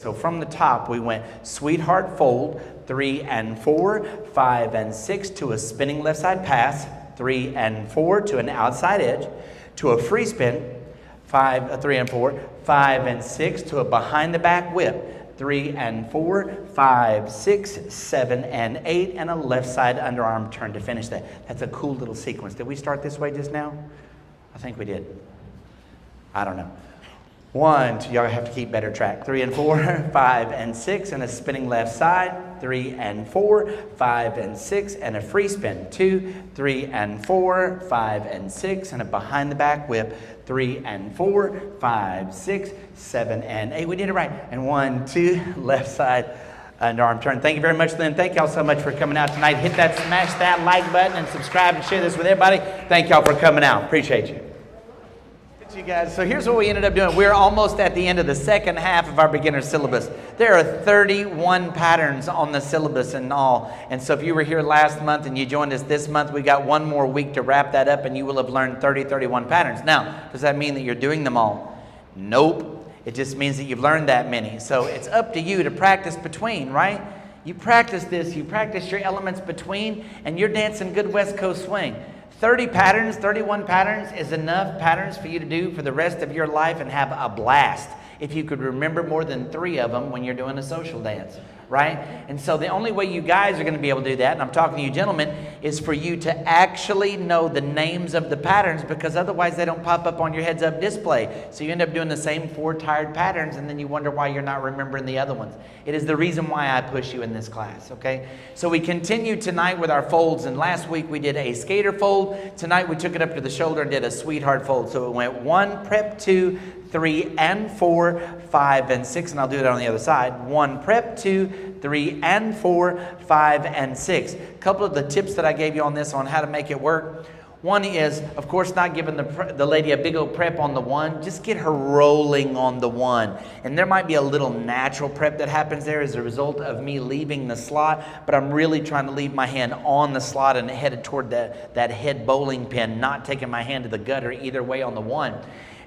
So from the top, we went sweetheart fold, 3 and 4, 5 and 6 to a spinning left side pass, 3 and 4 to an outside edge, to a free spin, 3 and 4, 5 and 6 to a behind the back whip, 3 and 4, 5, 6, 7 and 8, and a left side underarm turn to finish that. That's a cool little sequence. Did we start this way just now? I think we did. I don't know. 1, 2, y'all have to keep better track. 3 and 4, 5 and 6, and a spinning left side. 3 and 4, 5 and 6, and a free spin. 2, 3 and 4, 5 and 6, and a behind the back whip. 3 and 4, 5, 6, 7 and 8. We did it right. And 1, 2, left side underarm turn. Thank you very much, Lynn. Thank y'all so much for coming out tonight. Hit that, smash that like button, and subscribe and share this with everybody. Thank y'all for coming out. Appreciate you. You guys, so here's what we ended up doing. We're almost at the end of the second half of our beginner syllabus. There are 31 patterns on the syllabus in all. And so if you were here last month and you joined us this month, we got one more week to wrap that up and you will have learned 31 patterns. Now, does that mean that you're doing them all? Nope. It just means that you've learned that many. So it's up to you to practice between, right? You practice this, you practice your elements between, and you're dancing good West Coast swing. 30 patterns, 31 patterns is enough patterns for you to do for the rest of your life and have a blast if you could remember more than 3 of them when you're doing a social dance, right? And so the only way you guys are going to be able to do that, and I'm talking to you gentlemen, is for you to actually know the names of the patterns, because otherwise they don't pop up on your heads up display. So you end up doing the same 4 tired patterns and then you wonder why you're not remembering the other ones. It is the reason why I push you in this class, okay? So we continue tonight with our folds, and last week we did a skater fold. Tonight we took it up to the shoulder and did a sweetheart fold. So it went 1, prep 2, 3 and 4, 5 and 6, and I'll do it on the other side. 1, prep 2, 3 and 4, 5 and 6. A couple of the tips that I gave you on this on how to make it work. One is, of course, not giving the lady a big old prep on the 1. Just get her rolling on the 1. And there might be a little natural prep that happens there as a result of me leaving the slot, but I'm really trying to leave my hand on the slot and headed toward that head bowling pin, not taking my hand to the gutter either way on the 1.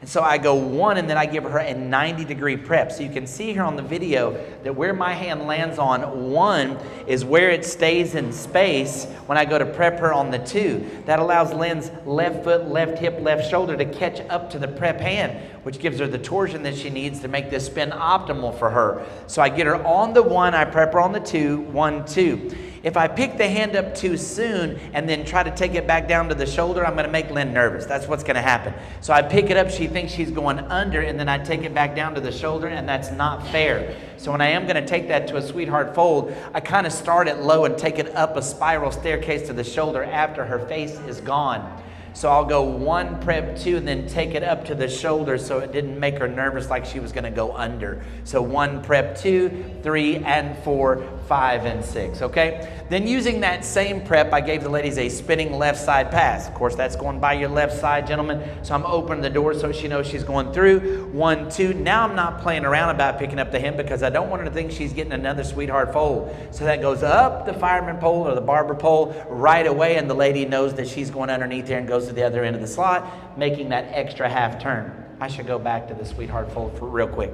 And so I go 1 and then I give her a 90-degree prep. So you can see here on the video that where my hand lands on 1 is where it stays in space when I go to prep her on the 2. That allows Lynn's left foot, left hip, left shoulder to catch up to the prep hand, which gives her the torsion that she needs to make this spin optimal for her. So I get her on the 1, I prep her on the 2, 1, 2. If I pick the hand up too soon and then try to take it back down to the shoulder, I'm going to make Lynn nervous. That's what's going to happen. So I pick it up, she thinks she's going under, and then I take it back down to the shoulder, and that's not fair. So when I am going to take that to a sweetheart fold, I kind of start it low and take it up a spiral staircase to the shoulder after her face is gone. So I'll go 1, prep 2, and then take it up to the shoulder so it didn't make her nervous like she was going to go under. So 1, prep 2, 3 and 4, 5 and 6, okay? Then using that same prep, I gave the ladies a spinning left side pass. Of course, that's going by your left side, gentlemen. So I'm opening the door so she knows she's going through. 1, 2. Now I'm not playing around about picking up the hem because I don't want her to think she's getting another sweetheart fold. So that goes up the fireman pole or the barber pole right away, and the lady knows that she's going underneath there and goes to the other end of the slot, making that extra half turn. I should go back to the sweetheart fold for real quick.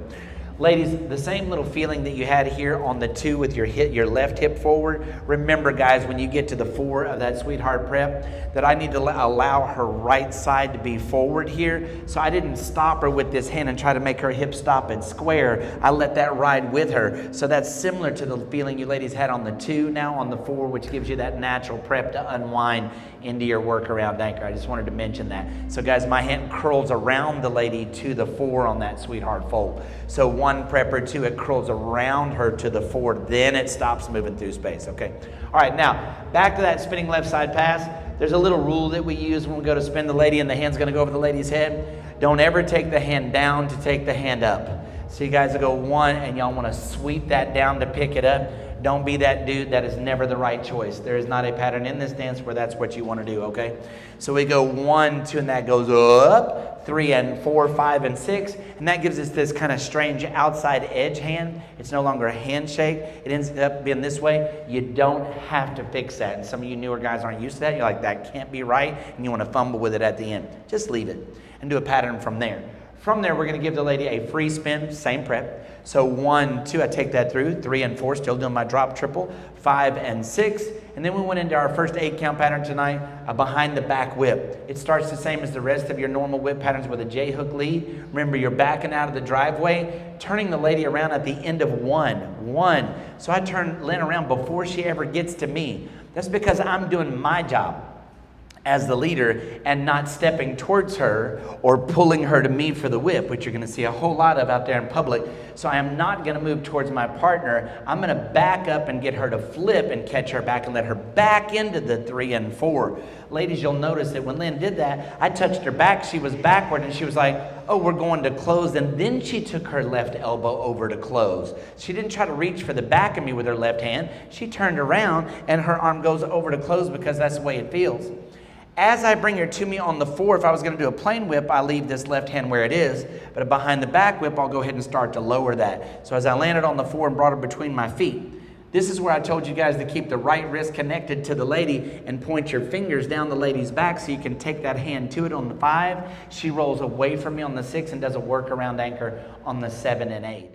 Ladies, the same little feeling that you had here on the 2 with your left hip forward. Remember, guys, when you get to the 4 of that sweetheart prep, that I need to allow her right side to be forward here. So I didn't stop her with this hand and try to make her hip stop and square. I let that ride with her. So that's similar to the feeling you ladies had on the 2, now on the 4, which gives you that natural prep to unwind into your workaround anchor. I just wanted to mention that. So guys, my hand curls around the lady to the 4 on that sweetheart fold. So 1, prepper 2, it curls around her to the 4, then it stops moving through space, okay? All right, now, back to that spinning left side pass. There's a little rule that we use when we go to spin the lady and the hand's gonna go over the lady's head. Don't ever take the hand down to take the hand up. So you guys will go 1 and y'all wanna sweep that down to pick it up. Don't be that dude. That is never the right choice. There is not a pattern in this dance where that's what you want to do, okay? So we go 1, 2, and that goes up, 3 and 4, 5 and 6, and that gives us this kind of strange outside edge hand. It's no longer a handshake. It ends up being this way. You don't have to fix that. And some of you newer guys aren't used to that. You're like, that can't be right, and you want to fumble with it at the end. Just leave it and do a pattern from there. From there, we're going to give the lady a free spin, same prep. So 1, 2, I take that through, 3 and 4, still doing my drop triple, 5 and 6. And then we went into our first 8 count pattern tonight, a behind the back whip. It starts the same as the rest of your normal whip patterns with a J-hook lead. Remember, you're backing out of the driveway, turning the lady around at the end of 1. So I turn Lynn around before she ever gets to me. That's because I'm doing my job as the leader and not stepping towards her or pulling her to me for the whip, which you're going to see a whole lot of out there in public. So I am not going to move towards my partner. I'm going to back up and get her to flip and catch her back and let her back into the 3 and 4. Ladies, you'll notice that when Lynn did that, I touched her back. She was backward and she was like, oh, we're going to close. And then she took her left elbow over to close. She didn't try to reach for the back of me with her left hand. She turned around and her arm goes over to close because that's the way it feels. As I bring her to me on the 4, if I was going to do a plain whip, I leave this left hand where it is. But a behind the back whip, I'll go ahead and start to lower that. So as I landed on the 4 and brought her between my feet, this is where I told you guys to keep the right wrist connected to the lady and point your fingers down the lady's back so you can take that hand to it on the 5. She rolls away from me on the 6 and does a workaround anchor on the 7 and 8.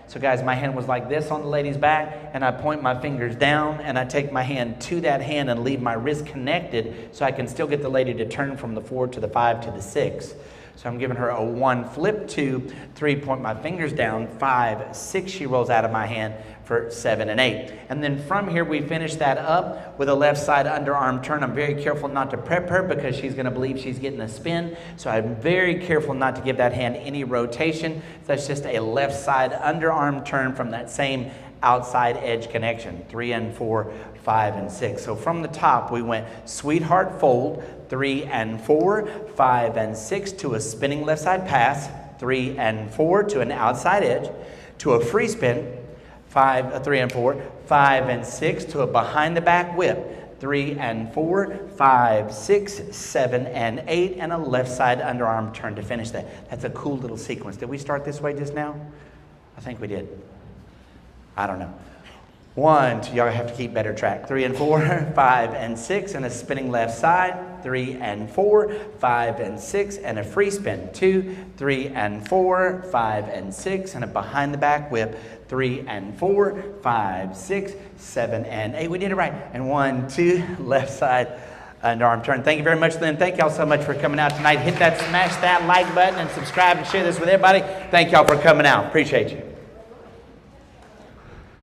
So guys, my hand was like this on the lady's back, and I point my fingers down, and I take my hand to that hand and leave my wrist connected so I can still get the lady to turn from the 4 to the 5 to the 6. So I'm giving her a 1, flip 2, 3, point my fingers down, 5, 6, she rolls out of my hand for 7 and 8. And then from here, we finish that up with a left side underarm turn. I'm very careful not to prep her because she's going to believe she's getting a spin. So I'm very careful not to give that hand any rotation. That's just a left side underarm turn from that same outside edge connection, 3 and 4, 5 and 6. So from the top, we went sweetheart fold, 3 and 4, 5 and 6 to a spinning left side pass, 3 and 4 to an outside edge, to a free spin, 3 and 4, 5 and 6 to a behind the back whip, 3 and 4, 5, 6, 7 and 8, and a left side underarm turn to finish that. That's a cool little sequence. Did we start this way just now? I think we did. I don't know. 1, 2, y'all have to keep better track. 3 and 4, 5 and 6, and a spinning left side. 3 and 4, 5 and 6, and a free spin. 2, 3 and 4, 5 and 6, and a behind the back whip. 3 and 4, 5, 6, 7 and 8. We did it right. And 1, 2, left side underarm turn. Thank you very much, Lynn. Thank y'all so much for coming out tonight. Hit that, smash that like button, and subscribe and share this with everybody. Thank y'all for coming out. Appreciate you.